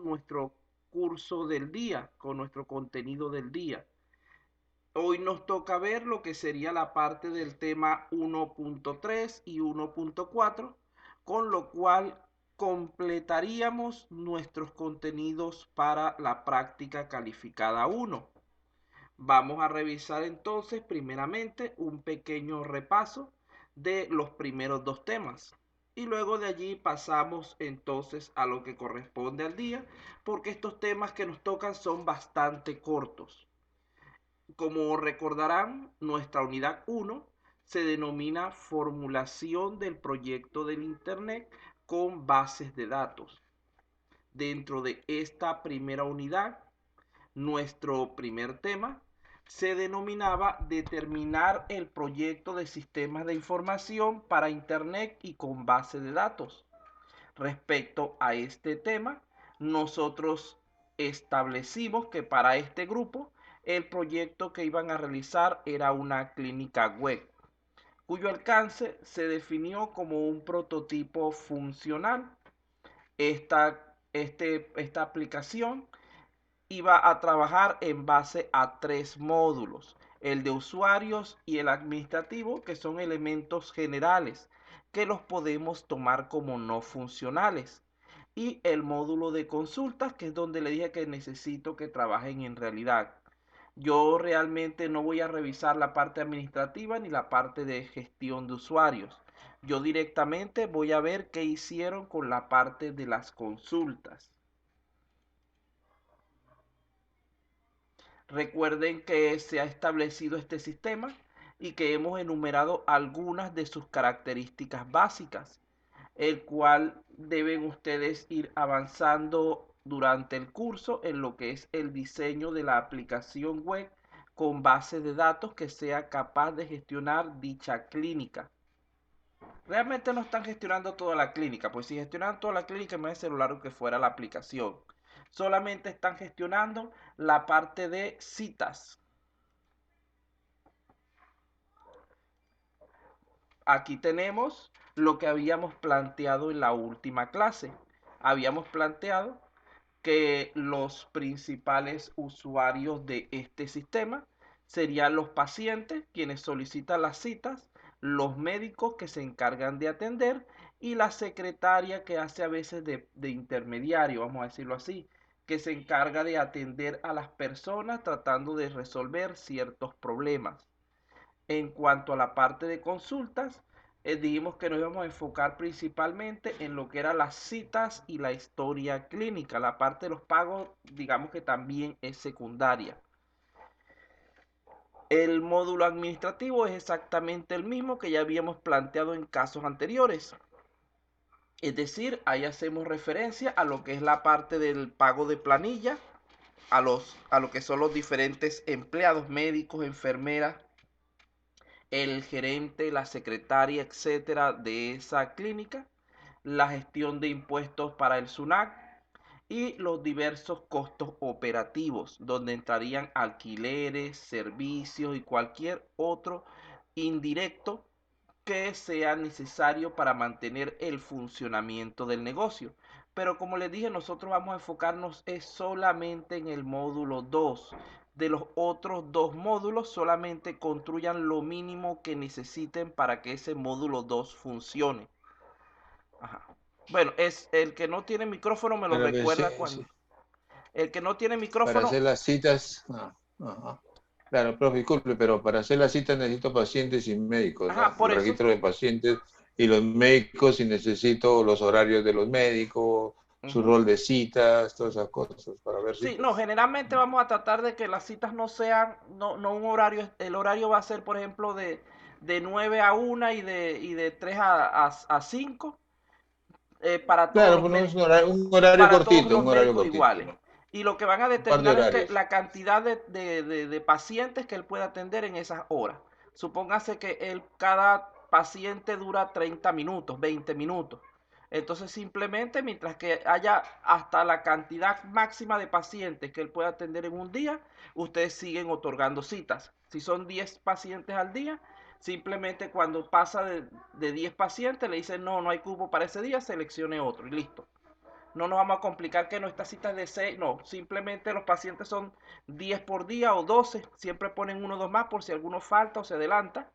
con nuestro curso del día, con nuestro contenido del día. Hoy nos toca ver lo que sería la parte del tema 1.3 y 1.4, con lo cual completaríamos nuestros contenidos para la práctica calificada 1. Vamos a revisar entonces primeramente un pequeño repaso de los primeros dos temas. Y luego de allí pasamos entonces a lo que corresponde al día, porque estos temas que nos tocan son bastante cortos. Como recordarán, nuestra unidad 1 se denomina formulación del proyecto del Internet con bases de datos. Dentro de esta primera unidad, nuestro primer tema se denominaba determinar el proyecto de sistemas de información para Internet y con base de datos. Respecto a este tema, nosotros establecimos que para este grupo el proyecto que iban a realizar era una clínica web, cuyo alcance se definió como un prototipo funcional. Esta aplicación iba a trabajar en base a tres módulos: el de usuarios y el administrativo, que son elementos generales que los podemos tomar como no funcionales, y el módulo de consultas, que es donde le dije que necesito que trabajen en realidad. Yo realmente no voy a revisar la parte administrativa ni la parte de gestión de usuarios. Yo directamente voy a ver qué hicieron con la parte de las consultas. Recuerden que se ha establecido este sistema y que hemos enumerado algunas de sus características básicas, el cual deben ustedes ir avanzando durante el curso en lo que es el diseño de la aplicación web con base de datos que sea capaz de gestionar dicha clínica. Realmente no están gestionando toda la clínica, pues si gestionan toda la clínica, me celular lo que fuera la aplicación. Solamente están gestionando la parte de citas. Aquí tenemos lo que habíamos planteado en la última clase. Habíamos planteado que los principales usuarios de este sistema serían los pacientes, quienes solicitan las citas, los médicos que se encargan de atender y la secretaria que hace a veces de intermediario, vamos a decirlo así, que se encarga de atender a las personas tratando de resolver ciertos problemas. En cuanto a la parte de consultas, dijimos que nos íbamos a enfocar principalmente en lo que eran las citas y la historia clínica. La parte de los pagos, digamos que también es secundaria. El módulo administrativo es exactamente el mismo que ya habíamos planteado en casos anteriores. Es decir, ahí hacemos referencia a lo que es la parte del pago de planilla, a lo que son los diferentes empleados médicos, enfermeras, el gerente, la secretaria, etcétera, de esa clínica, la gestión de impuestos para el SUNAT y los diversos costos operativos, donde entrarían alquileres, servicios y cualquier otro indirecto que sea necesario para mantener el funcionamiento del negocio. Pero como les dije, nosotros vamos a enfocarnos solamente en el módulo 2. De los otros dos módulos, solamente construyan lo mínimo que necesiten para que ese módulo 2 funcione. Ajá. Bueno, es el que no tiene micrófono, me lo Para ver, sí, recuerda cuando... sí. El que no tiene Para micrófono... hacer las citas, claro, profe, disculpe, pero para hacer las citas necesito pacientes y médicos, Ajá, ¿no? por El eso... registro de pacientes y los médicos, y necesito los horarios de los médicos, su Ujú. rol de citas, todas esas cosas, para ver Sí, no, citas. generalmente vamos a tratar de que las citas no sean, no un horario, el horario va a ser, por ejemplo, de 9 a 1 y de 3 a 5, para todos Claro, los pues no es médicos, un horario para todos cortito, los un horario médicos cortito, iguales. ¿no? Y lo que van a Un par de determinar es que horarios. la cantidad de pacientes que él puede atender en esas horas. Supóngase que cada paciente dura 30 minutos, 20 minutos. Entonces simplemente mientras que haya hasta la cantidad máxima de pacientes que él pueda atender en un día, ustedes siguen otorgando citas. Si son 10 pacientes al día, simplemente cuando pasa de 10 pacientes le dicen no hay cupo para ese día, seleccione otro y listo. No nos vamos a complicar que nuestra cita es de 6, no, simplemente los pacientes son 10 por día o 12, siempre ponen uno o dos más por si alguno falta o se adelanta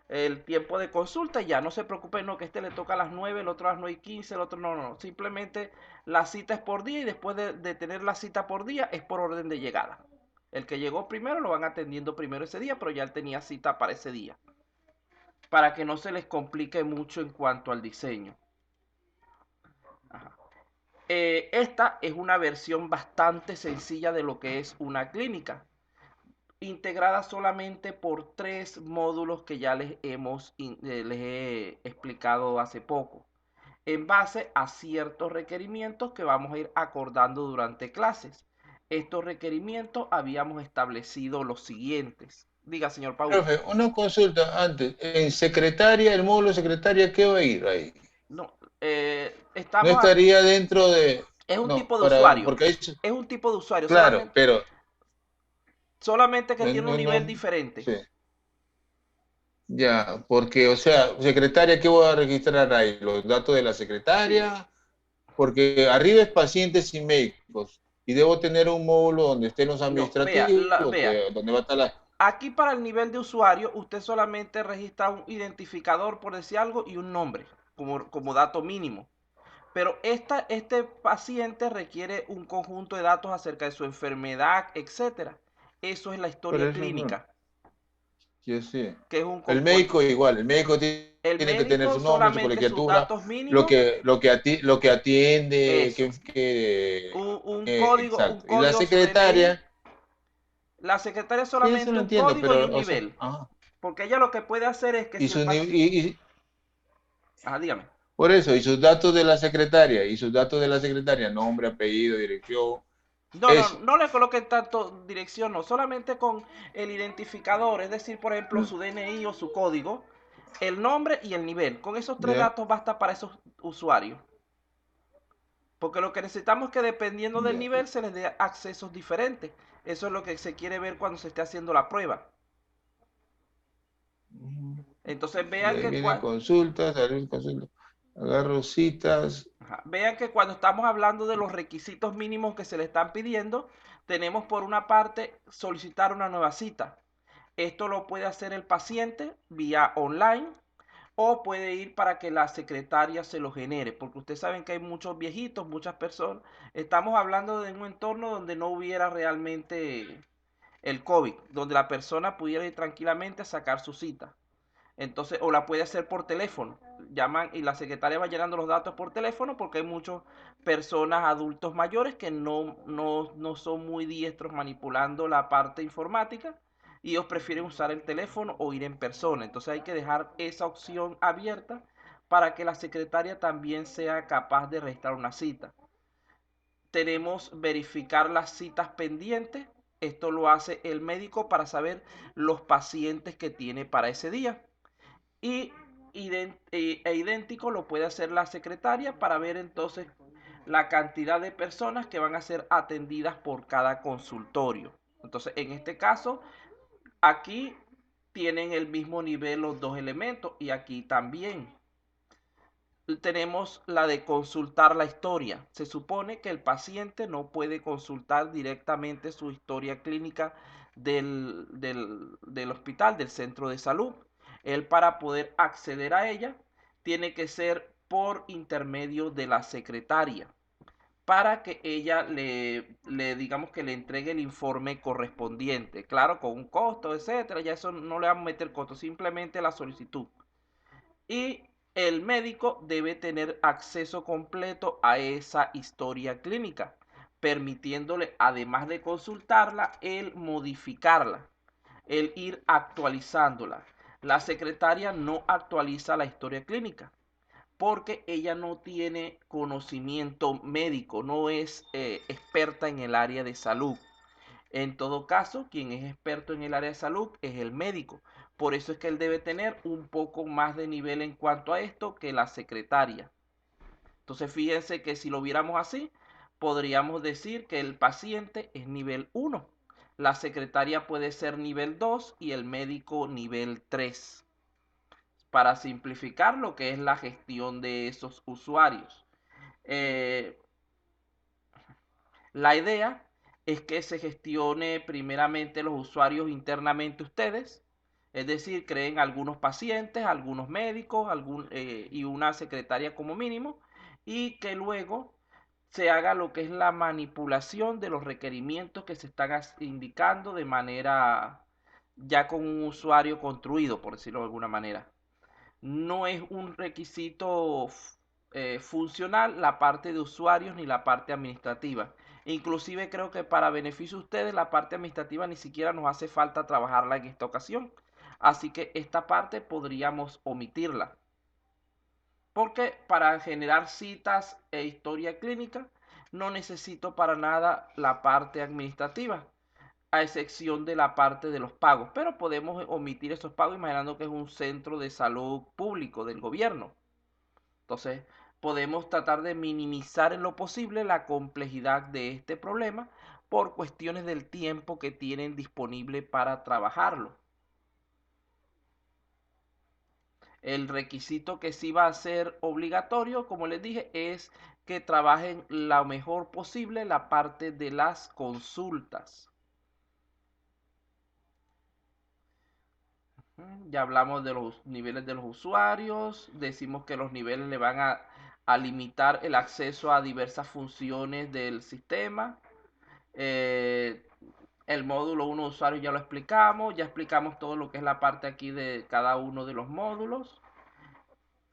el tiempo de consulta y ya no se preocupen, no, que este le toca a las 9, el otro a las 9:15, el otro no, simplemente la cita es por día y después de tener la cita por día es por orden de llegada. El que llegó primero lo van atendiendo primero ese día, pero ya él tenía cita para ese día, para que no se les complique mucho en cuanto al diseño. Ajá. Esta es una versión bastante sencilla de lo que es una clínica, integrada solamente por 3 módulos que ya les he explicado hace poco, en base a ciertos requerimientos que vamos a ir acordando durante clases. Estos requerimientos habíamos establecido los siguientes. Diga, señor Paul. Profe, una consulta antes. En secretaria, el módulo secretaria, ¿qué va a ir ahí? No, No estamos aquí. estaría dentro de... Es un No, tipo de para, usuario. porque ahí... Es un tipo de usuario, Claro, pero... solamente que No, tiene un no, nivel no, diferente. sí. Ya, porque, o sea, secretaria, ¿qué voy a registrar ahí? Los datos de la Sí. secretaria, porque arriba es pacientes y médicos, y debo tener un módulo donde estén los No, vea, administrativos, vea. donde va a estar la... Aquí para el nivel de usuario, usted solamente registra un identificador, por decir algo, y un nombre, como dato mínimo. Pero este paciente requiere un conjunto de datos acerca de su enfermedad, etcétera. Eso es la Por historia eso, no, clínica, yo sí. que es un El componente. médico igual, el médico El tiene que tener médico su nombre, su solamente sus colegiatura, datos mínimos, lo que atiende, eso. Un exacto. Y la código, su DNI. secretaria, La secretaria es sí, eso solamente lo un entiendo, código y un pero, o sea, nivel. ajá. Porque ella lo que puede hacer es que Y si el su, paciente... y, Ah, dígame. por eso, y sus datos de la secretaria, y sus datos de la secretaria, nombre, apellido, dirección, eso. No le coloquen tanto dirección, no, solamente con el identificador, es decir, por ejemplo, No, su DNI o su código, el nombre y el nivel. Con esos 3 datos ya, basta para esos usuarios. Porque lo que necesitamos es que dependiendo del ya. nivel se les dé accesos diferentes. Eso es lo que se quiere ver cuando se esté haciendo la prueba. Entonces Y vean ahí que, vienen consultas, agarro citas. vean que cuando estamos hablando de los requisitos mínimos que se le están pidiendo, tenemos por una parte solicitar una nueva cita. Esto lo puede hacer el paciente vía online o puede ir para que la secretaria se lo genere, porque ustedes saben que hay muchos viejitos, muchas personas. Estamos hablando de un entorno donde no hubiera realmente el COVID, donde la persona pudiera ir tranquilamente a sacar su cita. Entonces, o la puede hacer por teléfono. Llaman y la secretaria va llenando los datos por teléfono porque hay muchas personas adultos mayores que no son muy diestros manipulando la parte informática y ellos prefieren usar el teléfono o ir en persona. Entonces hay que dejar esa opción abierta para que la secretaria también sea capaz de registrar una cita. Tenemos verificar las citas pendientes. Esto lo hace el médico para saber los pacientes que tiene para ese día y idéntico lo puede hacer la secretaria para ver entonces la cantidad de personas que van a ser atendidas por cada consultorio. Entonces, en este caso, aquí tienen el mismo nivel los dos elementos y aquí también tenemos la de consultar la historia. Se supone que el paciente no puede consultar directamente su historia clínica del hospital, del centro de salud. Él para poder acceder a ella tiene que ser por intermedio de la secretaria para que ella digamos que le entregue el informe correspondiente. Claro, con un costo, etcétera. Ya eso no le vamos a meter costo, simplemente la solicitud. Y el médico debe tener acceso completo a esa historia clínica, permitiéndole, además de consultarla, el modificarla, el ir actualizándola. La secretaria no actualiza la historia clínica porque ella no tiene conocimiento médico, no es experta en el área de salud. En todo caso, quien es experto en el área de salud es el médico. Por eso es que él debe tener un poco más de nivel en cuanto a esto que la secretaria. Entonces, fíjense que si lo viéramos así, podríamos decir que el paciente es nivel 1. La secretaria puede ser nivel 2 y el médico nivel 3, para simplificar lo que es la gestión de esos usuarios. La idea es que se gestione primeramente los usuarios internamente ustedes, es decir, creen algunos pacientes, algunos médicos y una secretaria como mínimo, y que luego se haga lo que es la manipulación de los requerimientos que se están indicando de manera ya con un usuario construido, por decirlo de alguna manera. No es un requisito funcional la parte de usuarios ni la parte administrativa. Inclusive creo que para beneficio de ustedes la parte administrativa ni siquiera nos hace falta trabajarla en esta ocasión. Así que esta parte podríamos omitirla. Porque para generar citas e historia clínica no necesito para nada la parte administrativa, a excepción de la parte de los pagos. Pero podemos omitir esos pagos imaginando que es un centro de salud público del gobierno. Entonces, podemos tratar de minimizar en lo posible la complejidad de este problema por cuestiones del tiempo que tienen disponible para trabajarlo. El requisito que sí va a ser obligatorio, como les dije, es que trabajen lo mejor posible la parte de las consultas. Ya hablamos de los niveles de los usuarios, decimos que los niveles le van a limitar el acceso a diversas funciones del sistema. Eh, el módulo 1 de usuario ya explicamos todo lo que es la parte aquí de cada uno de los módulos.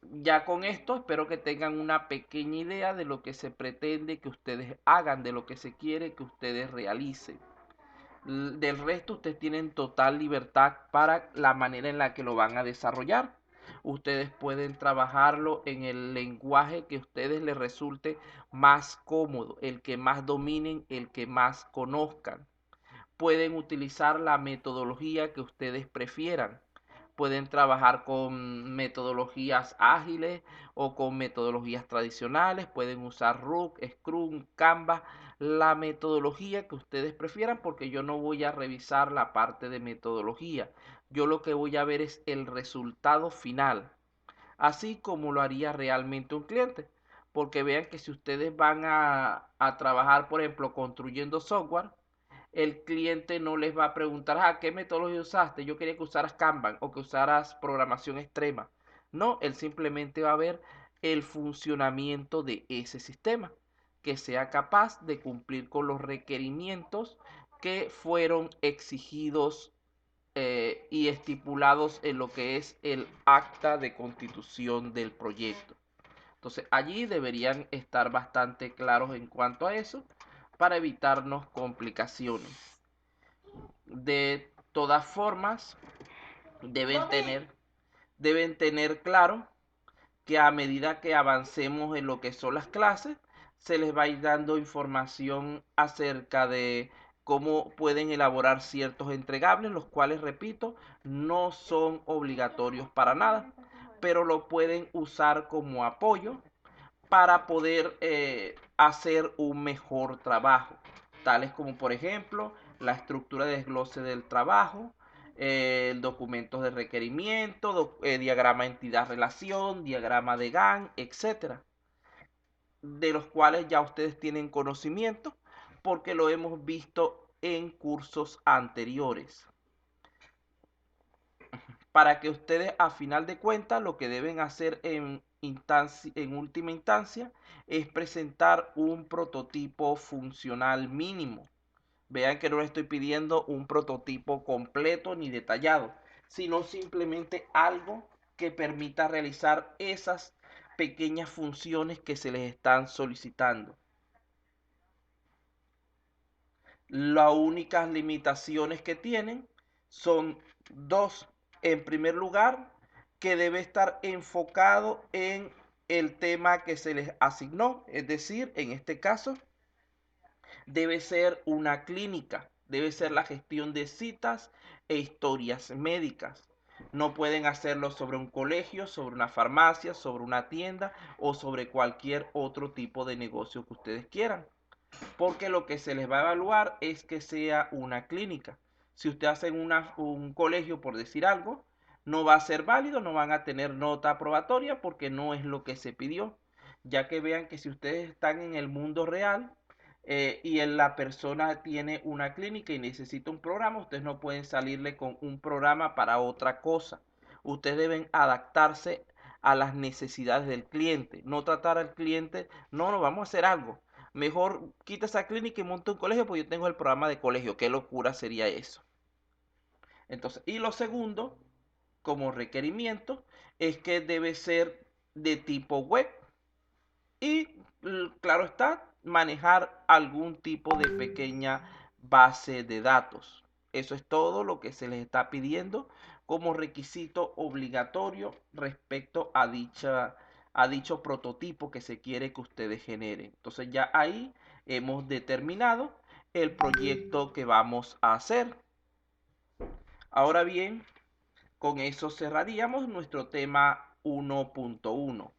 Ya con esto espero que tengan una pequeña idea de lo que se pretende que ustedes hagan, de lo que se quiere que ustedes realicen. Del resto ustedes tienen total libertad para la manera en la que lo van a desarrollar. Ustedes pueden trabajarlo en el lenguaje que a ustedes les resulte más cómodo, el que más dominen, el que más conozcan. Pueden utilizar la metodología que ustedes prefieran. Pueden trabajar con metodologías ágiles o con metodologías tradicionales. Pueden usar RUC, Scrum, Canva, la metodología que ustedes prefieran, porque yo no voy a revisar la parte de metodología. Yo lo que voy a ver es el resultado final, así como lo haría realmente un cliente. Porque vean que si ustedes van a trabajar, por ejemplo, construyendo software, el cliente no les va a preguntar, ¿qué metodología usaste? Yo quería que usaras Kanban o que usaras programación extrema. No, él simplemente va a ver el funcionamiento de ese sistema, que sea capaz de cumplir con los requerimientos que fueron exigidos y estipulados en lo que es el acta de constitución del proyecto. Entonces allí deberían estar bastante claros en cuanto a eso para evitarnos complicaciones. De todas formas, deben tener, deben tener claro que a medida que avancemos en lo que son las clases, se les va a ir dando información acerca de cómo pueden elaborar ciertos entregables, los cuales, repito, no son obligatorios para nada, pero lo pueden usar como apoyo para poder hacer un mejor trabajo, tales como por ejemplo la estructura de desglose del trabajo, documentos de requerimiento, diagrama entidad-relación, diagrama de GAN, etcétera, de los cuales ya ustedes tienen conocimiento porque lo hemos visto en cursos anteriores, para que ustedes a final de cuentas lo que deben hacer en última instancia es presentar un prototipo funcional mínimo. Vean que no les estoy pidiendo un prototipo completo ni detallado, sino simplemente algo que permita realizar esas pequeñas funciones que se les están solicitando. Las únicas limitaciones que tienen son dos. En primer lugar, que debe estar enfocado en el tema que se les asignó, es decir, en este caso, debe ser una clínica, debe ser la gestión de citas e historias médicas. No pueden hacerlo sobre un colegio, sobre una farmacia, sobre una tienda o sobre cualquier otro tipo de negocio que ustedes quieran, porque lo que se les va a evaluar es que sea una clínica. Si ustedes hacen un colegio, por decir algo, no va a ser válido, no van a tener nota aprobatoria porque no es lo que se pidió, ya que vean que si ustedes están en el mundo real, y la persona tiene una clínica y necesita un programa, ustedes no pueden salirle con un programa para otra cosa. Ustedes deben adaptarse a las necesidades del cliente, no tratar al cliente, no, vamos a hacer algo. Mejor quita esa clínica y monta un colegio, porque yo tengo el programa de colegio. Qué locura sería eso. Entonces, y lo segundo, como requerimiento, es que debe ser de tipo web. Y claro está, manejar algún tipo de pequeña base de datos. Eso es todo lo que se les está pidiendo como requisito obligatorio respecto a dicho prototipo que se quiere que ustedes generen. Entonces ya ahí hemos determinado el proyecto que vamos a hacer. Ahora bien, con eso cerraríamos nuestro tema 1.1.